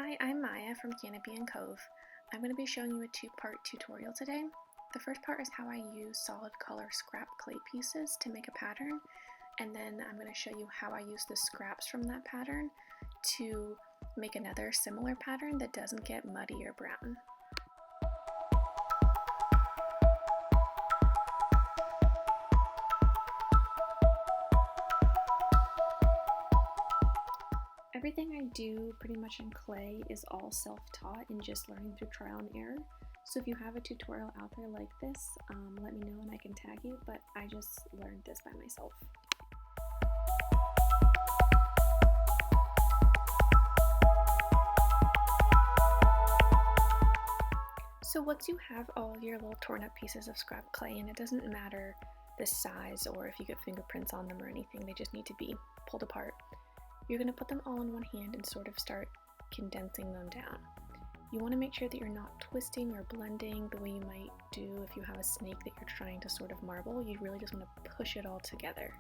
Hi, I'm Maya from Canopy & Cove. I'm going to be showing you a two-part tutorial today. The first part is how I use solid color scrap clay pieces to make a pattern, and then I'm going to show you how I use the scraps from that pattern to make another similar pattern that doesn't get muddy or brown. Everything I do pretty much in clay is all self-taught and just learning through trial and error. So if you have a tutorial out there like this, let me know and I can tag you, but I just learned this by myself. So once you have all your little torn up pieces of scrap clay, and it doesn't matter the size or if you get fingerprints on them or anything, they just need to be pulled apart. You're going to put them all in one hand and sort of start condensing them down. You want to make sure that you're not twisting or blending the way you might do if you have a snake that you're trying to sort of marble. You really just want to push it all together.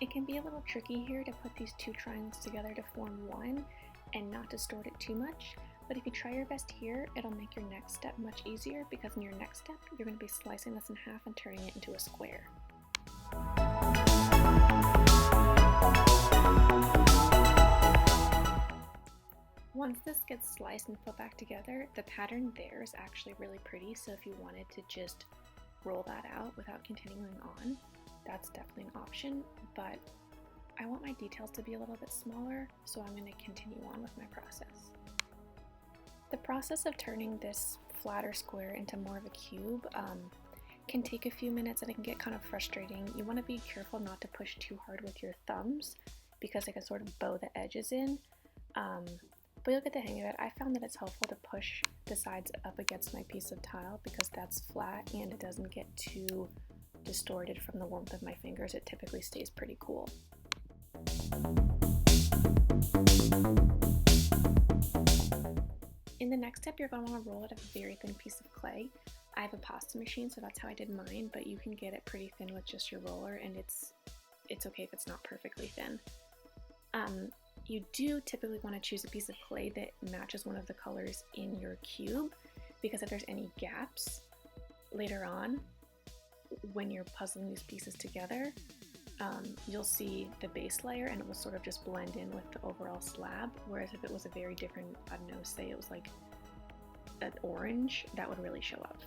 It can be a little tricky here to put these two triangles together to form one and not distort it too much, but if you try your best here, it'll make your next step much easier because in your next step, you're going to be slicing this in half and turning it into a square. Once this gets sliced and put back together, the pattern there is actually really pretty, so if you wanted to just roll that out without continuing on, that's definitely an option, but I want my details to be a little bit smaller, so I'm going to continue on with my process. The process of turning this flatter square into more of a cube can take a few minutes and it can get kind of frustrating. You want to be careful not to push too hard with your thumbs because it can sort of bow the edges in, but you'll get the hang of it. I found that it's helpful to push the sides up against my piece of tile because that's flat and it doesn't get too distorted from the warmth of my fingers. It typically stays pretty cool. In the next step, you're going to want to roll out a very thin piece of clay. I have a pasta machine, so that's how I did mine, but you can get it pretty thin with just your roller, and it's okay if it's not perfectly thin. You do typically want to choose a piece of clay that matches one of the colors in your cube, because if there's any gaps later on, when you're puzzling these pieces together, you'll see the base layer and it will sort of just blend in with the overall slab, whereas if it was a very different, I don't know, say it was like an orange, that would really show up.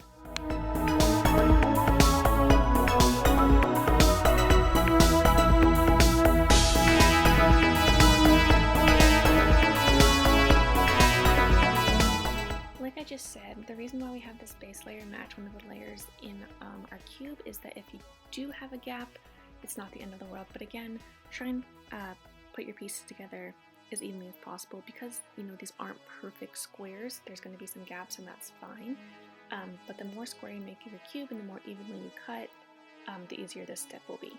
Like I just said, the reason why we have this base layer match one of the layers in our cube is that if you do have a gap, it's not the end of the world. But again, try and put your pieces together as evenly as possible because, you know, these aren't perfect squares. There's going to be some gaps and that's fine. But the more square you make your cube and the more evenly you cut, the easier this step will be.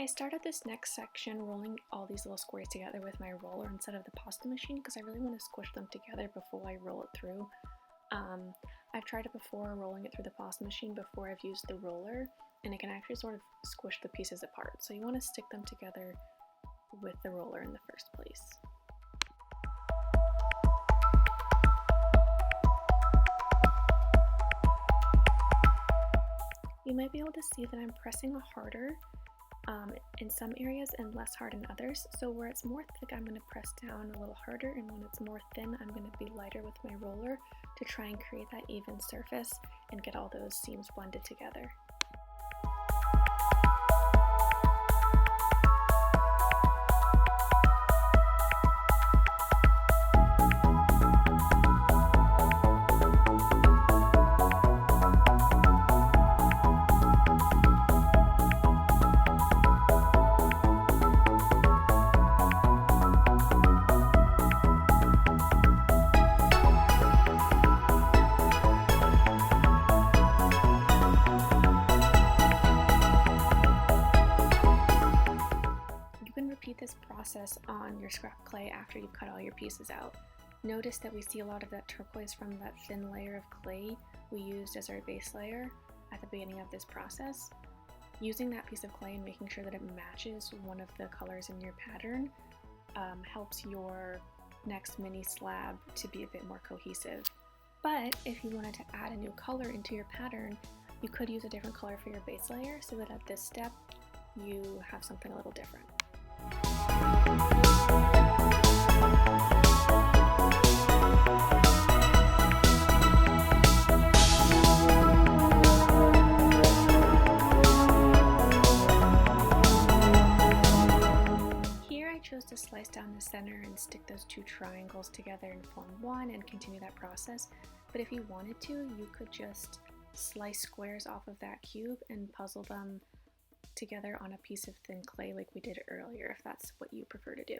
I started this next section rolling all these little squares together with my roller instead of the pasta machine because I really want to squish them together before I roll it through. I've tried it before, rolling it through the pasta machine before I've used the roller, and it can actually sort of squish the pieces apart. So you want to stick them together with the roller in the first place. You might be able to see that I'm pressing harder in some areas and less hard in others. So where it's more thick, I'm going to press down a little harder, and when it's more thin, I'm going to be lighter with my roller to try and create that even surface and get all those seams blended together. process on your scrap clay after you've cut all your pieces out. Notice that we see a lot of that turquoise from that thin layer of clay we used as our base layer at the beginning of this process. Using that piece of clay and making sure that it matches one of the colors in your pattern helps your next mini slab to be a bit more cohesive. But if you wanted to add a new color into your pattern, you could use a different color for your base layer so that at this step you have something a little different. To slice down the center and stick those two triangles together and form one and continue that process. But if you wanted to, you could just slice squares off of that cube and puzzle them together on a piece of thin clay like we did earlier, if that's what you prefer to do.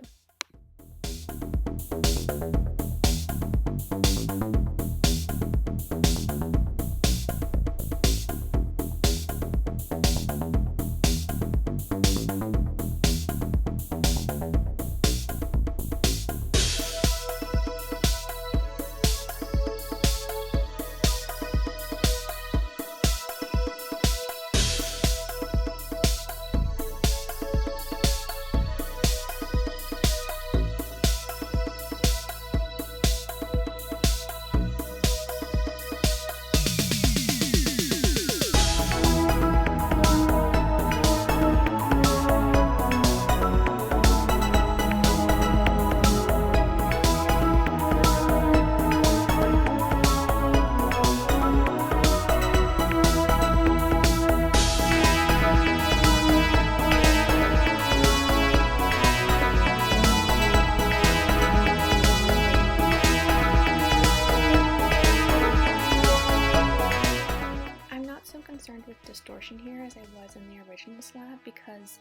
With distortion here as I was in the original slab because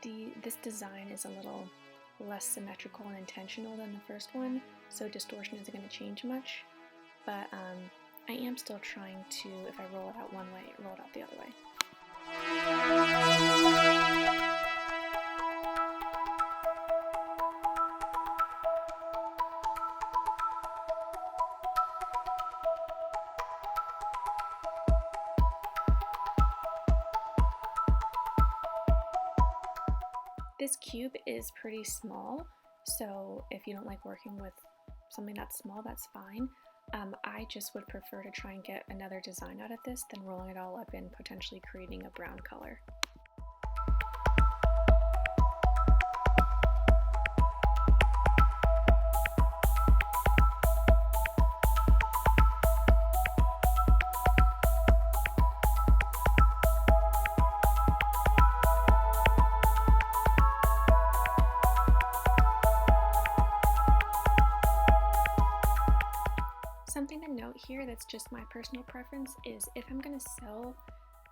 this design is a little less symmetrical and intentional than the first one, so distortion isn't going to change much, but I am still trying to, if I roll it out one way, roll it out the other way. This cube is pretty small, so if you don't like working with something that's small, that's fine. I just would prefer to try and get another design out of this than rolling it all up and potentially creating a brown color. Something to note here that's just my personal preference is if I'm going to sell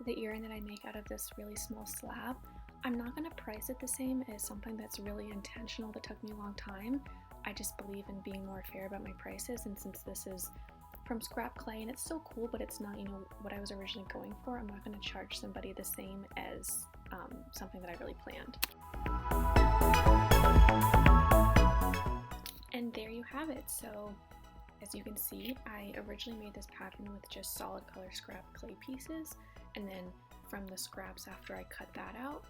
the earring that I make out of this really small slab, I'm not going to price it the same as something that's really intentional that took me a long time. I just believe in being more fair about my prices, and since this is from scrap clay and it's still cool but it's not, what I was originally going for, I'm not going to charge somebody the same as something that I really planned. And there you have it. So as you can see, I originally made this pattern with just solid color scrap clay pieces, and then from the scraps after I cut that out,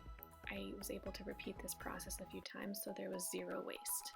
I was able to repeat this process a few times so there was zero waste.